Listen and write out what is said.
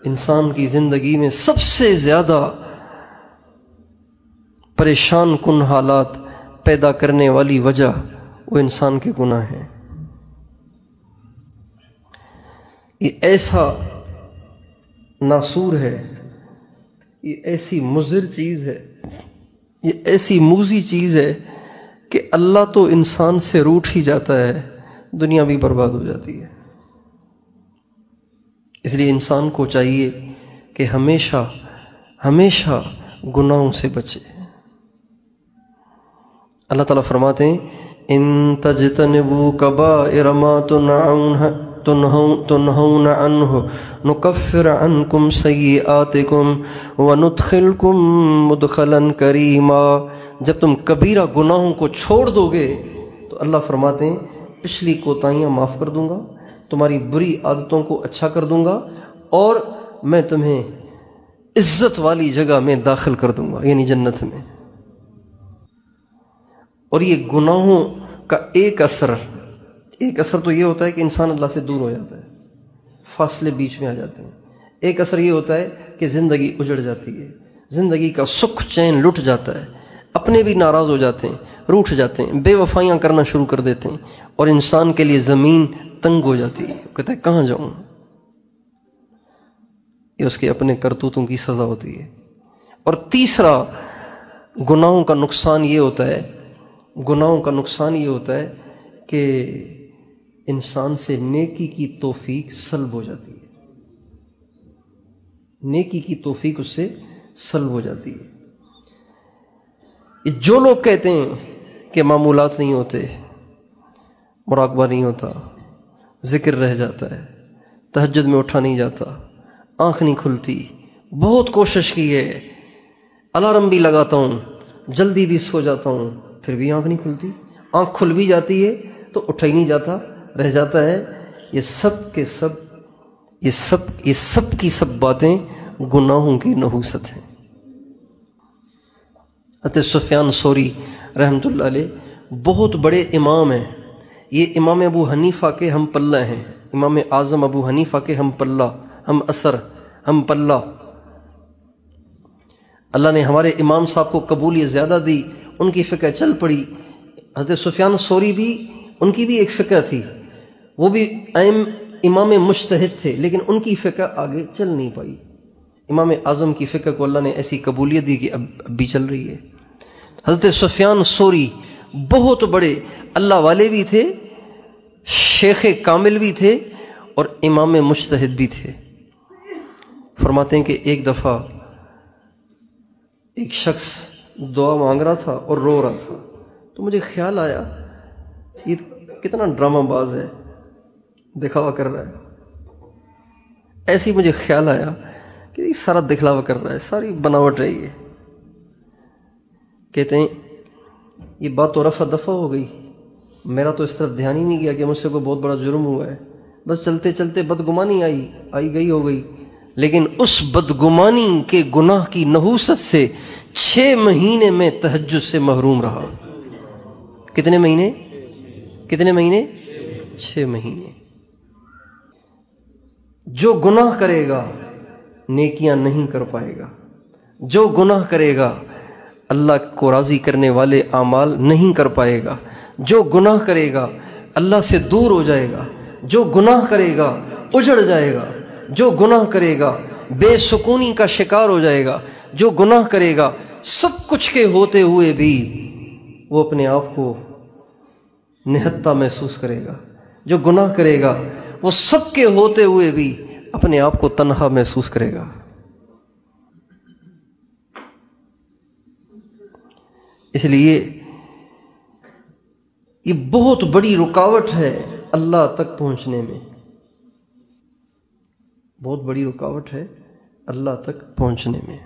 انسان کی زندگی میں سب سے زیادہ پریشان کن حالات پیدا کرنے والی وجہ وہ انسان کے گناہ ہیں۔ یہ ایسا ناسور ہے، یہ ایسی مضر چیز ہے، یہ ایسی موذی چیز ہے کہ اللہ تو انسان سے روٹھ ہی جاتا ہے، دنیا بھی برباد ہو جاتی ہے۔ اس لیے انسان کو چاہیے کہ ہمیشہ ہمیشہ گناہوں سے بچے۔ اللہ تعالیٰ فرماتے ہیں ان تجتنبوا کبائر ما تنہون عنہ نکفر عنکم سیئاتکم وندخلکم مدخلا کریما۔ جب تم کبیرہ گناہوں کو چھوڑ دو گے تو اللہ فرماتے ہیں پچھلی کوتاہیاں معاف کر دوں گا، تمہاری بری عادتوں کو اچھا کر دوں گا، اور میں تمہیں عزت والی جگہ میں داخل کر دوں گا، یعنی جنت میں۔ اور یہ گناہوں کا ایک اثر تو یہ ہوتا ہے کہ انسان اللہ سے دور ہو جاتا ہے، فاصلے بیچ میں آ جاتے ہیں۔ ایک اثر یہ ہوتا ہے کہ زندگی اجڑ جاتی ہے، زندگی کا سکھ چین لٹ جاتا ہے، اپنے بھی ناراض ہو جاتے ہیں، روٹھ جاتے ہیں، بے وفائیاں کرنا شروع کر دیتے ہیں، اور انسان کے لیے زمین تنگ ہو جاتی ہے، وہ کہتا ہے کہاں جاؤں۔ یہ اس کے اپنے کرتوتوں کی سزا ہوتی ہے۔ اور تیسرا گناہوں کا نقصان یہ ہوتا ہے کہ انسان سے نیکی کی توفیق سلب ہو جاتی ہے، نیکی کی توفیق اس سے سلب ہو جاتی ہے۔ جو لوگ کہتے ہیں کہ معمولات نہیں ہوتے، مراقبہ نہیں ہوتا، ذکر رہ جاتا ہے، تہجد میں اٹھا نہیں جاتا، آنکھ نہیں کھلتی، بہت کوشش کی ہے، الارم بھی لگاتا ہوں، جلدی بھی سو جاتا ہوں، پھر بھی آنکھ نہیں کھلتی، آنکھ کھل بھی جاتی ہے تو اٹھا ہی نہیں جاتا، رہ جاتا ہے، یہ سب کی سب باتیں گناہوں کی نحوست ہیں۔ حضرت سفیان ثوری رحمۃ اللہ علیہ بہت بڑے امام ہیں، یہ امام ابو حنیفہ کے ہم پلہ ہیں، امام اعظم ابو حنیفہ کے ہم پلہ۔ اللہ نے ہمارے امام صاحب کو قبولیت زیادہ دی، ان کی فقہ چل پڑی۔ حضرت سفیان ثوری بھی، ان کی بھی ایک فقہ تھی، وہ بھی امام مجتہد تھے، لیکن ان کی فقہ آگے چل نہیں پائی۔ امام اعظم کی فقہ کو اللہ نے ایسی قبولیت دی کہ اب بھی چل رہی ہے۔ حضرت سفیان ثوری بہت بڑے اللہ والے بھی تھے، شیخ کامل بھی تھے، اور امام مجتہد بھی تھے۔ فرماتے ہیں کہ ایک دفعہ ایک شخص دعا مانگ رہا تھا اور رو رہا تھا، تو مجھے خیال آیا یہ کتنا ڈرامہ باز ہے، دکھاوا کر رہا ہے۔ ایسے ہی مجھے خیال آیا کہ یہ سارا دکھلاوا کر رہا ہے، ساری بناوٹ رہی ہے۔ کہتے ہیں یہ بات تو رفع دفع ہو گئی، میرا تو اس طرف دھیان ہی نہیں گیا کہ مجھ سے کوئی بہت بڑا جرم ہوا ہے، بس چلتے چلتے بدگمانی آئی گئی ہو گئی۔ لیکن اس بدگمانی کے گناہ کی نحوست سے 6 مہینے میں تہجد سے محروم رہا۔ کتنے مہینے؟ 6 مہینے۔ جو گناہ کرے گا نیکیاں نہیں کر پائے گا، جو گناہ کرے گا اللہ کو راضی کرنے والے اعمال نہیں کر پائے گا، جو گناہ کرے گا اللہ سے دور ہو جائے گا، جو گناہ کرے گا اجڑ جائے گا، جو گناہ کرے گا بے سکونی کا شکار ہو جائے گا، جو گناہ کرے گا سب کچھ کے ہوتے ہوئے بھی وہ اپنے آپ کو نہتہ محسوس کرے گا، جو گناہ کرے گا وہ سب کے ہوتے ہوئے بھی اپنے آپ کو تنہا محسوس کرے گا۔ اس لیے یہ بہت بڑی رکاوٹ ہے اللہ تک پہنچنے میں، بہت بڑی رکاوٹ ہے اللہ تک پہنچنے میں۔